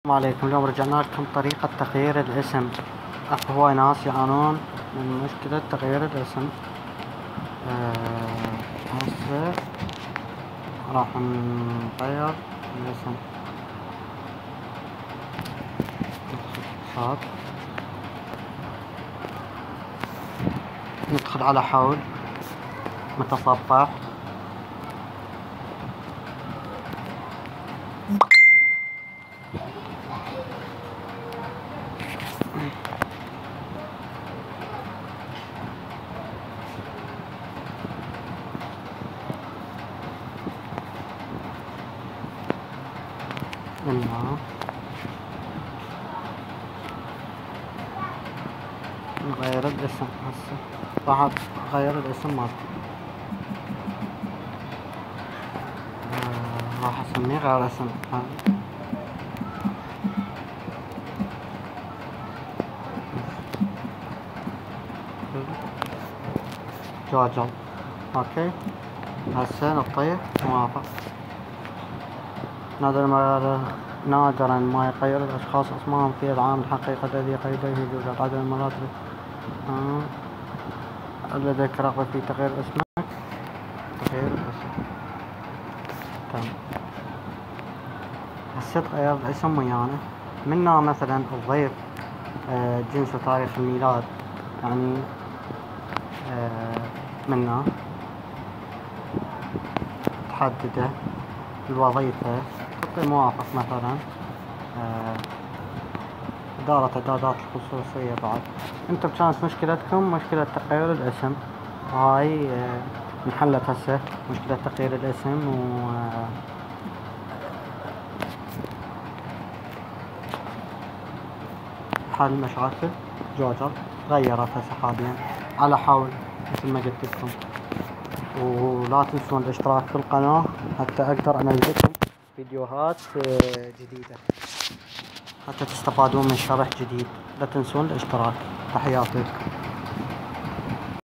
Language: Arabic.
السلام عليكم. اليوم رجعنا لكم طريقة تغيير الاسم. اكو هواي ناس يعانون من مشكلة تغيير الاسم. هسه راح نغير الاسم. ندخل على حول متصفح. نغير الاسم. هسه راح اغير الاسم مالتي. راح اسميه غير اسم. جوجل. اوكي. هسه نعطيه موافق. نادرا ما يغير الاشخاص اسمائهم في العام الحقيقي الذي قيده يوجد عدد المرات لديك رغبة في تغيير اسمك. تغيير الاسم. تمام. هسه تغير الاسم ويانا. منا مثلا تضيف جنس وتاريخ الميلاد، يعني منا تحدده. الوظيفة تعطي موافق مثلا. إدارة إعدادات الخصوصية. بعد انتم كانت مشكلتكم مشكلة تغيير الاسم، هاي انحلت هسه مشكلة تغيير الاسم. حل مشاكل جوجل غيرت هسه حاليا على حول مثل ما قلت لكم. ولا تنسون الاشتراك في القناة حتى اقدر انزل لكم فيديوهات جديدة، حتى تستفادون من شرح جديد. لا تنسون الاشتراك. تحياتي لكم.